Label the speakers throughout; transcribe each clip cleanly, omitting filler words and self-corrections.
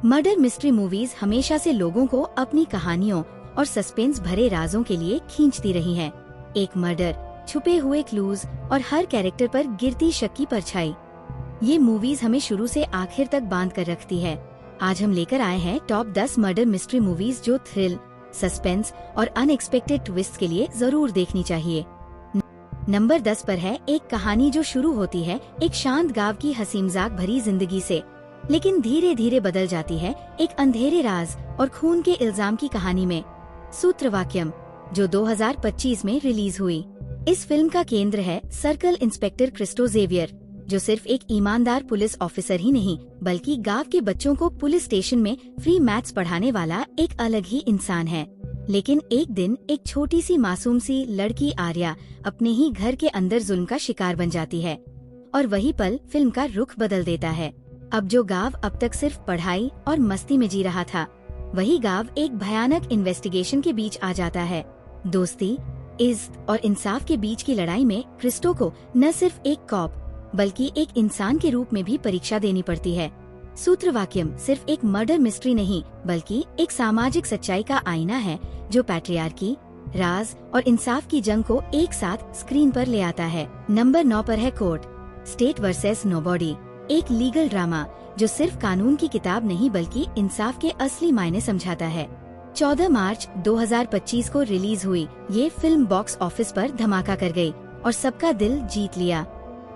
Speaker 1: Murder mystery movies हमेशा से लोगों को अपनी कहानियों और सस्पेंस भरे राजों के लिए खींचती रही हैं। एक मर्डर, छुपे हुए क्लूज और हर कैरेक्टर पर गिरती शक की परछाई। ये मूवीज हमें शुरू से आखिर तक बांध कर रखती है। आज हम लेकर आए हैं टॉप 10 मर्डर मिस्ट्री मूवीज जो थ्रिल, सस्पेंस और अनएक्सपेक्टेड ट्विस्ट के लिए जरूर देखनी चाहिए। नंबर 10 पर है एक कहानी जो शुरू होती है एक शांत गांव की हंसी मजाक भरी जिंदगी से, लेकिन धीरे धीरे बदल जाती है एक अंधेरे राज और खून के इल्जाम की कहानी में। सूत्रवाक्यम, जो 2025 में रिलीज हुई। इस फिल्म का केंद्र है सर्कल इंस्पेक्टर क्रिस्टो जेवियर, जो सिर्फ एक ईमानदार पुलिस ऑफिसर ही नहीं बल्कि गांव के बच्चों को पुलिस स्टेशन में फ्री मैथ्स पढ़ाने वाला एक अलग ही इंसान है। लेकिन एक दिन एक छोटी सी मासूम सी लड़की आर्या अपने ही घर के अंदर जुल्म का शिकार बन जाती है और वही पल फिल्म का रुख बदल देता है। अब जो गांव अब तक सिर्फ पढ़ाई और मस्ती में जी रहा था, वही गांव एक भयानक इन्वेस्टिगेशन के बीच आ जाता है। दोस्ती, इज्जत और इंसाफ के बीच की लड़ाई में क्रिस्टो को न सिर्फ एक कॉप बल्कि एक इंसान के रूप में भी परीक्षा देनी पड़ती है। सूत्रवाक्यम सिर्फ एक मर्डर मिस्ट्री नहीं बल्कि एक सामाजिक सच्चाई का आईना है जो पैट्रियार्की, राज और इंसाफ की जंग को एक साथ स्क्रीन पर ले आता है। नंबर 9 पर है कोर्ट, स्टेट वर्सेस नोबॉडी, एक लीगल ड्रामा जो सिर्फ कानून की किताब नहीं बल्कि इंसाफ के असली मायने समझाता है। 14 मार्च 2025 को रिलीज हुई ये फिल्म बॉक्स ऑफिस पर धमाका कर गई और सबका दिल जीत लिया।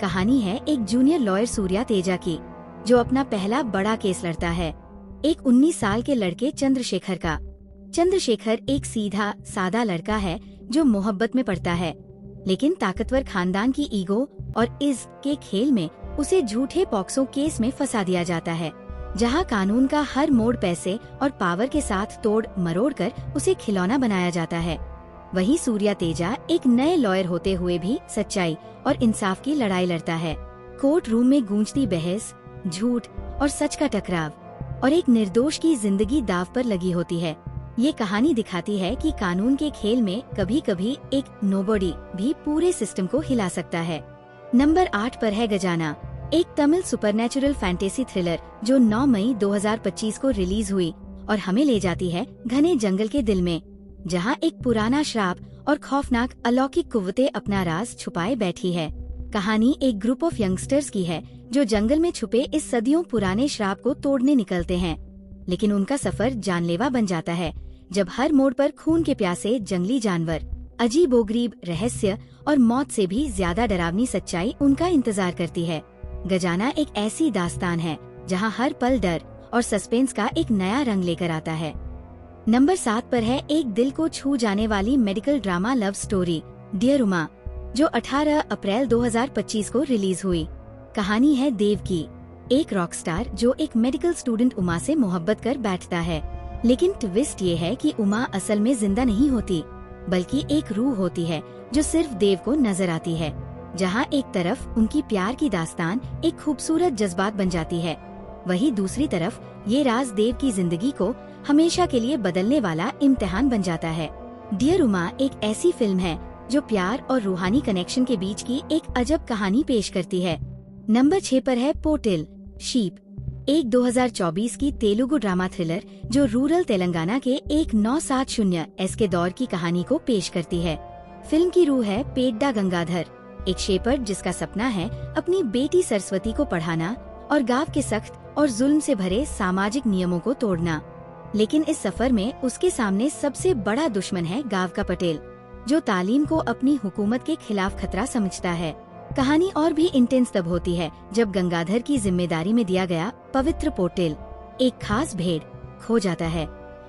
Speaker 1: कहानी है एक जूनियर लॉयर सूर्या तेजा की, जो अपना पहला बड़ा केस लड़ता है, एक 19 साल के लड़के चंद्रशेखर का। चंद्रशेखर एक सीधा सादा लड़का है जो मोहब्बत में पड़ता है, लेकिन ताकतवर खानदान की ईगो और इज्जत के खेल में उसे झूठे पॉक्सो केस में फंसा दिया जाता है, जहां कानून का हर मोड़ पैसे और पावर के साथ तोड़ मरोड़ कर उसे खिलौना बनाया जाता है। वहीं सूर्या तेजा एक नए लॉयर होते हुए भी सच्चाई और इंसाफ की लड़ाई लड़ता है। कोर्ट रूम में गूंजती बहस, झूठ और सच का टकराव और एक निर्दोष की जिंदगी दांव पर लगी होती है। ये कहानी दिखाती है कि कानून के खेल में कभी कभी एक नोबॉडी भी पूरे सिस्टम को हिला सकता है। नंबर 8 पर है गजाना, एक तमिल सुपरनैचुरल फैंटेसी थ्रिलर जो 9 मई 2025 को रिलीज हुई और हमें ले जाती है घने जंगल के दिल में, जहां एक पुराना श्राप और खौफनाक अलौकिक कुव्वतें अपना राज छुपाए बैठी है। कहानी एक ग्रुप ऑफ यंगस्टर्स की है जो जंगल में छुपे इस सदियों पुराने श्राप को तोड़ने निकलते हैं, लेकिन उनका सफर जानलेवा बन जाता है जब हर मोड़ पर खून के प्यासे जंगली जानवर, अजीबोगरीब रहस्य और मौत से भी ज्यादा डरावनी सच्चाई उनका इंतजार करती है। गजाना एक ऐसी दास्तान है जहां हर पल डर और सस्पेंस का एक नया रंग लेकर आता है। नंबर 7 पर है एक दिल को छू जाने वाली medical drama love story dear Uma, जो 18 अप्रैल 2025 को रिलीज हुई। कहानी है देव की, एक रॉकस्टार जो एक मेडिकल स्टूडेंट उमा से मोहब्बत कर बैठता है, लेकिन ट्विस्ट ये है कि उमा असल में जिंदा नहीं होती बल्कि एक रूह होती है जो सिर्फ देव को नजर आती है। जहां एक तरफ उनकी प्यार की दास्तान एक खूबसूरत जज्बात बन जाती है, वहीं दूसरी तरफ ये राज देव की जिंदगी को हमेशा के लिए बदलने वाला इम्तिहान बन जाता है। डियर उमा एक ऐसी फिल्म है जो प्यार और रूहानी कनेक्शन के बीच की एक अजब कहानी पेश करती है। नंबर 6 पर है पोर्टल शीप, एक 2024 की तेलुगु ड्रामा थ्रिलर जो रूरल तेलंगाना के एक 970 के दौर की कहानी को पेश करती है। फिल्म की रूह है पेड्डा गंगाधर, एक शेपर्ड जिसका सपना है अपनी बेटी सरस्वती को पढ़ाना और गांव के सख्त और जुल्म से भरे सामाजिक नियमों को तोड़ना। लेकिन इस सफर में उसके सामने सबसे बड़ा दुश्मन है गांव का पटेल, जो तालीम को अपनी हुकूमत के खिलाफ खतरा समझता है। कहानी और भी इंटेंस तब होती है जब गंगाधर की जिम्मेदारी में दिया गया पवित्र पोर्टल, एक खास भेड़, खो जाता है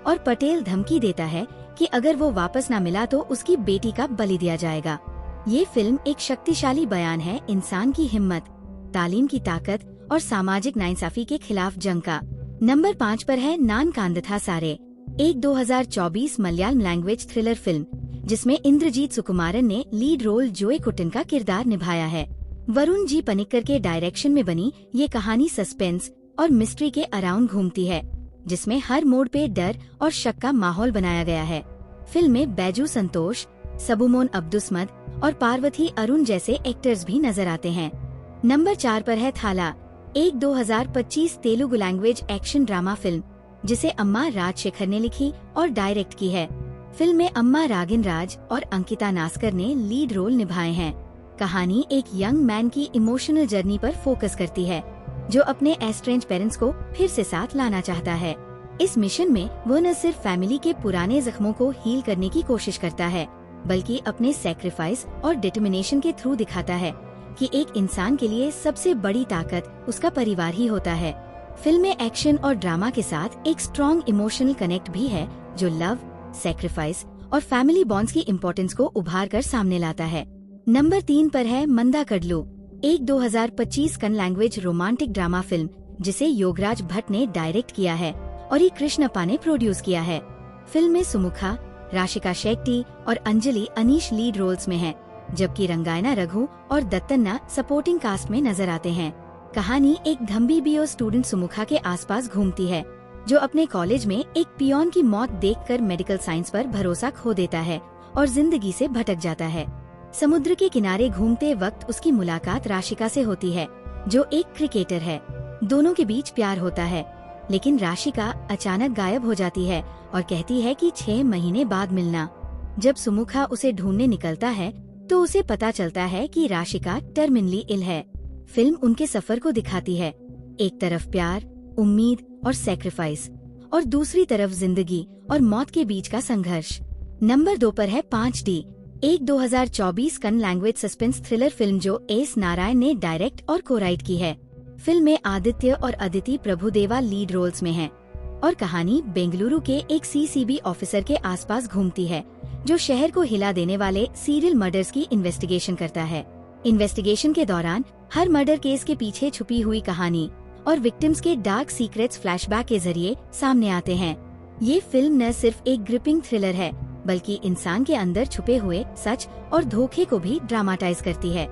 Speaker 1: और पटेल धमकी देता है कि अगर वो वापस न मिला तो उसकी बेटी का बलि दिया जाएगा। ये फिल्म एक शक्तिशाली बयान है इंसान की हिम्मत, तालीम की ताकत और सामाजिक नाइंसाफी के खिलाफ जंग का। नंबर 5 पर है नान कांदथा सारे, एक 2024 मलयालम लैंग्वेज थ्रिलर फिल्म जिसमें इंद्रजीत सुकुमारन ने लीड रोल जोए कुट्टन का किरदार निभाया है। वरुण जी पनिक्कर के डायरेक्शन में बनी ये कहानी सस्पेंस और मिस्ट्री के अराउंड घूमती है, जिसमें हर मोड़ पे डर और शक का माहौल बनाया गया है। फिल्म में बैजू संतोष, सबुमोन अब्दुस्मद और पार्वती अरुण जैसे एक्टर्स भी नजर आते हैं। नंबर 4 पर है थाला, एक 2025 Telugu language action drama film जिसे अम्मा राजशेखर ने लिखी और डायरेक्ट की है। फिल्म में अम्मा रागिन राज और अंकिता नास्कर ने लीड रोल निभाए हैं। कहानी एक यंग मैन की इमोशनल जर्नी पर फोकस करती है, जो अपने एस्ट्रेंज पेरेंट्स को फिर से साथ लाना चाहता है। इस मिशन में वो न सिर्फ फैमिली के पुराने जख्मों को हील करने की कोशिश करता है, बल्कि अपने सैक्रिफाइस और डिटर्मिनेशन के थ्रू दिखाता है कि एक इंसान के लिए सबसे बड़ी ताकत उसका परिवार ही होता है। फिल्म में एक्शन और ड्रामा के साथ एक स्ट्रॉन्ग इमोशनल कनेक्ट भी है, जो लव, सैक्रिफाइस और फैमिली बॉन्ड्स की इम्पोर्टेंस को उभार कर सामने लाता है। नंबर 3 पर है मंदा कडलू, एक 2025 कन लैंग्वेज रोमांटिक ड्रामा फिल्म जिसे योगराज भट्ट ने डायरेक्ट किया है और ये कृष्णप्पा ने प्रोड्यूस किया है। फिल्म में सुमुखा, राशिका शेट्टी और अंजलि अनीश लीड रोल्स में हैं, जबकि रंगायना रघु और दत्तन्ना सपोर्टिंग कास्ट में नजर आते हैं। कहानी एक धम्बी बीओ स्टूडेंट सुमुखा के आसपास घूमती है, जो अपने कॉलेज में एक पियोन की मौत देखकर मेडिकल साइंस पर भरोसा खो देता है और जिंदगी से भटक जाता है। समुद्र के किनारे घूमते वक्त उसकी मुलाकात राशिका से होती है, जो एक क्रिकेटर है। दोनों के बीच प्यार होता है, लेकिन राशिका अचानक गायब हो जाती है और कहती है कि 6 महीने बाद मिलना। जब सुमुखा उसे ढूंढने निकलता है तो उसे पता चलता है कि राशिका टर्मिनली इल है। फिल्म उनके सफर को दिखाती है, एक तरफ प्यार, उम्मीद और सैक्रिफाइस और दूसरी तरफ जिंदगी और मौत के बीच का संघर्ष। नंबर 2 पर है 5D, एक 2024 कन लैंग्वेज सस्पेंस थ्रिलर फिल्म जो एस नारायण ने डायरेक्ट और को-राइट की है। फिल्म में आदित्य और अदिति प्रभुदेवा लीड रोल्स में हैं और कहानी बेंगलुरु के एक CCB ऑफिसर के आसपास घूमती है, जो शहर को हिला देने वाले सीरियल मर्डर्स की इन्वेस्टिगेशन करता है। इन्वेस्टिगेशन के दौरान हर मर्डर केस के पीछे छुपी हुई कहानी और विक्टिम्स के डार्क सीक्रेट्स फ्लैशबैक के जरिए सामने आते हैं। ये फिल्म न सिर्फ एक ग्रिपिंग थ्रिलर है, बल्कि इंसान के अंदर छुपे हुए सच और धोखे को भी ड्रामाटाइज करती है।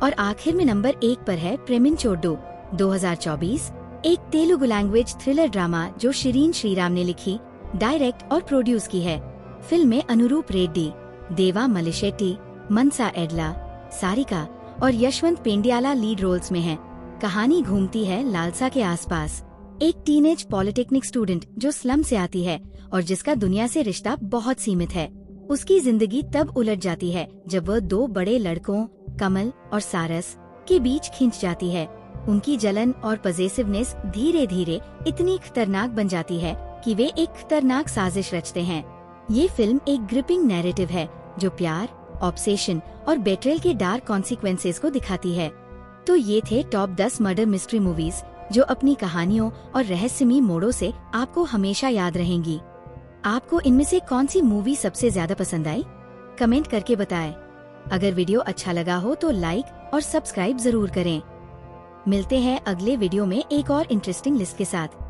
Speaker 1: और आखिर में नंबर 1 पर है प्रेमिंचोड्डू, 2024, एक तेलुगु लैंग्वेज थ्रिलर ड्रामा जो शिरीन श्रीराम ने लिखी, डायरेक्ट और प्रोड्यूस की है। फिल्म में अनुरूप रेड्डी, देवा मलिशेट्टी, मनसा एडला, सारिका और यशवंत पेंडियाला लीड रोल्स में हैं। कहानी घूमती है लालसा के आसपास, एक टीनेज पॉलिटेक्निक स्टूडेंट जो स्लम से आती है और जिसका दुनिया से रिश्ता बहुत सीमित है। उसकी जिंदगी तब उलट जाती है जब वह 2 बड़े लड़कों कमल और सारस के बीच खिंच जाती है। उनकी जलन और पजेसिवनेस धीरे धीरे इतनी खतरनाक बन जाती है कि वे एक खतरनाक साजिश रचते हैं। ये फिल्म एक ग्रिपिंग नैरेटिव है, जो प्यार, ऑब्सेशन और बेट्रेल के डार्क कॉन्सिक्वेंसेस को दिखाती है। तो ये थे टॉप 10 मर्डर मिस्ट्री मूवीज जो अपनी कहानियों और रहस्यमयी मोड़ों से आपको हमेशा याद रहेंगी। आपको इनमें से कौन सी मूवी सबसे ज्यादा पसंद आई? कमेंट करके बताएं। अगर वीडियो अच्छा लगा हो तो लाइक और सब्सक्राइब जरूर करें। मिलते हैं अगले वीडियो में एक और इंटरेस्टिंग लिस्ट के साथ।